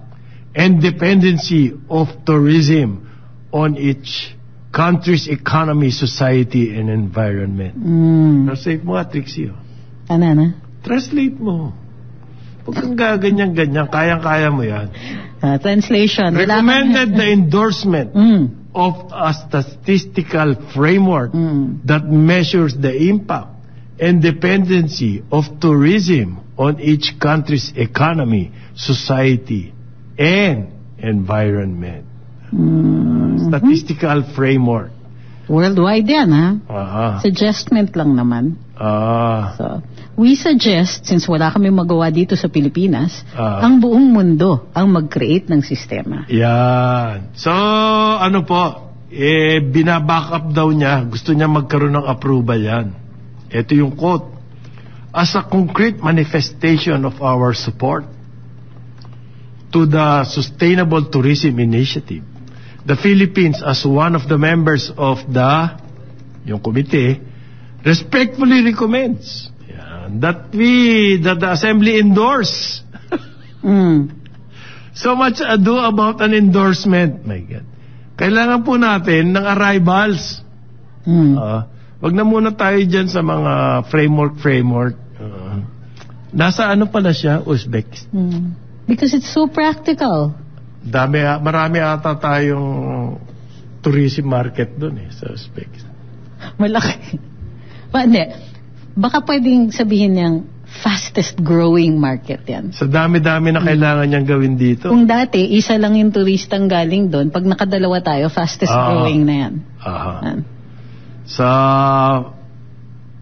and dependency of tourism on each country's economy, society, and environment. Translate mo Trixie. Translate mo. Huwag kang gaganyan-ganyan. Kayang-kaya mo yan. Translation. Recommended the endorsement of a statistical framework that measures the impact and dependency of tourism on each country's economy, society, and environment. Statistical framework. Worldwide yan, Suggestment lang naman. So, we suggest, since wala kami magawa dito sa Pilipinas, ang buong mundo ang mag-create ng sistema. Yan. So, binaback up daw niya, gusto niya magkaroon ng approval yan. Ito yung quote. As a concrete manifestation of our support to the Sustainable Tourism Initiative, the Philippines, as one of the members of yung committee, respectfully recommends that the Assembly endorse. So much ado about an endorsement. My God. Kailangan po natin ng arrivals. Wag na muna tayo dyan sa mga framework. Nasa ano pala siya? Uzbekistan. Because it's so practical. Marami ata tayong tourism market doon sa Uzbekistan. Malaki. Hindi. Baka pwedeng sabihin niyang fastest growing market yan. Sa dami-dami na kailangan niyang gawin dito. Kung dati, isa lang yung turistang galing doon, pag nakadalawa tayo, fastest growing na yan. Aha.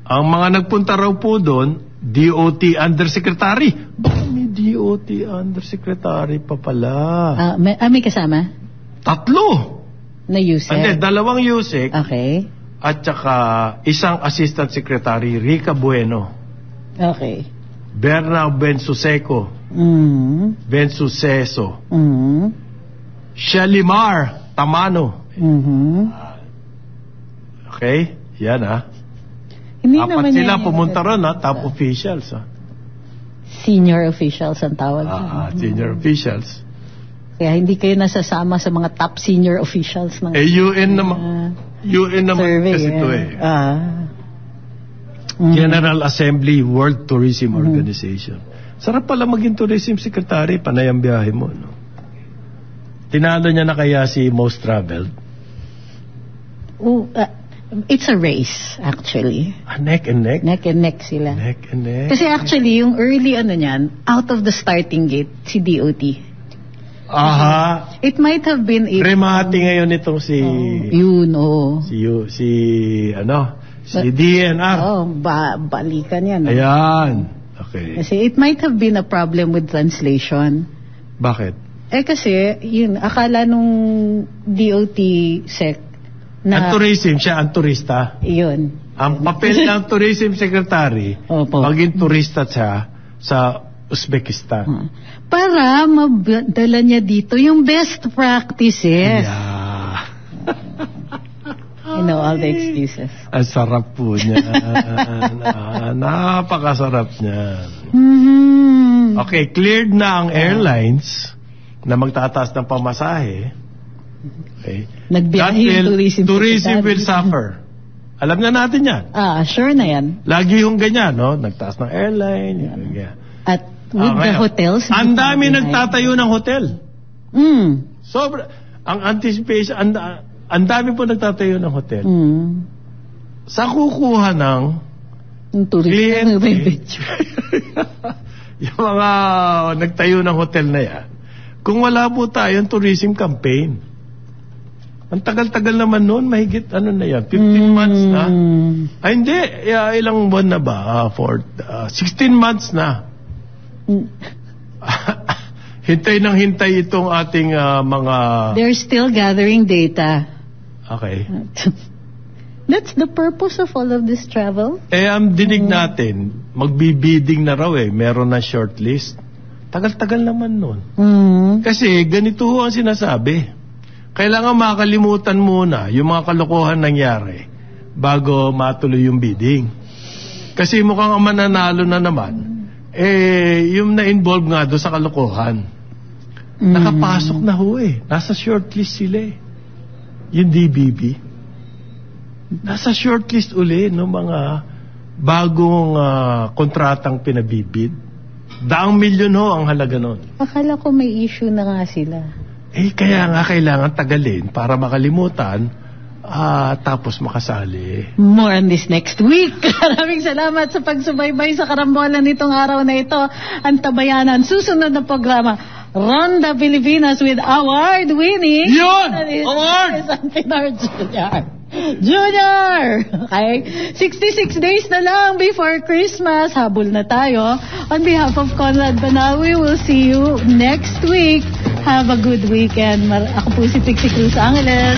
Ang mga nagpunta raw po doon, DOT Undersecretary. May DOT Undersecretary pa pala. May kasama? 3 na USEC? Hindi, 2 USEC. Okay. At saka isang Assistant Secretary, Rica Bueno. Okay. Berna Bensuseco. Bensuceso. Shalimar Tamano. Okay? Yan Hindi 4 naman sila yan pumunta ron top officials Senior officials ang tawag. Senior officials. Kaya hindi kayo nasasama sa mga top senior officials ng UN naman. UN naman survey, kasi ito General Assembly World Tourism Organization. Sarap pala maging tourism secretary, panay ang biyahe mo, no? Tinalo niya na kaya si Most Traveled? It's a race, actually. Neck and neck? Neck and neck sila. Neck and neck. Kasi actually, yung early niyan, out of the starting gate, si DOT. Aha. It might have been Remati ngayon itong si DNR. Balikan yan. Ayan. Okay. Kasi it might have been a problem with translation. Bakit? Kasi yun, akala nung DOT sec na ang tourism, siya ang turista. Yun. Ang papel ng tourism secretary, maging turista siya sa Uzbekistan. Para madala niya dito yung best practices. Yeah. All the excuses. Ang sarap po niya. Napakasarap niya. Okay, cleared na ang airlines na magtataas ng pamasahe. Okay. Nagbiyahe yung tourism will suffer. Alam na natin yan. Sure na yan. Lagi yung ganyan, no? Nagtaas ng airline. At with the hotels. Ang dami nagtatayo ng hotel. Sobra. Ang anticipation, ang dami po nagtatayo ng hotel. Sa kukuha ng kliyente, yung mga nagtayo ng hotel na yan, kung wala po tayong tourism campaign, ang tagal-tagal naman noon, mahigit 15 months na. Ay hindi, ilang buwan na ba? 16 months na. Hintay itong ating mga... They're still gathering data. Okay. That's the purpose of all of this travel. Ang dinig natin, magbibidding na raw meron na shortlist. Tagal-tagal naman nun. Kasi ganito ang sinasabi. Kailangan makalimutan muna yung mga kalokohan nangyari bago matuloy yung bidding. Kasi mukhang ang mananalo na naman, yung na-involve nga doon sa kalokohan. Nakapasok na nasa shortlist sila yung DBB. Nasa shortlist uli ng mga bagong kontratang pinabibid. 2 milyon ang halaga nun. Akala ko may issue na nga sila. Kaya nga kailangan tagalin para makalimutan tapos makasali. More on this next week. Maraming salamat sa pagsubaybay sa karambolan nitong araw na ito. Ang Tabayanan. Susunod na programa, Ronda Pilipinas with award-winning... Yun! Award! Pinar Junior! Okay? 66 days na lang before Christmas. Habol na tayo. On behalf of Conrad Banawi, we'll see you next week. Have a good weekend. Ako po si Pixie Cruz Angeles.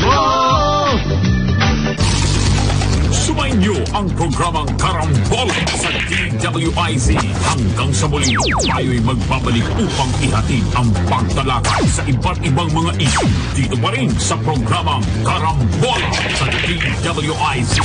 Sumainyo ang programang Karambola sa DWIZ. Hanggang sa muli, tayo'y magbabalik upang ihatid ang pagtalakay sa iba't ibang mga issue. Dito pa rin sa programang Karambola sa DWIZ.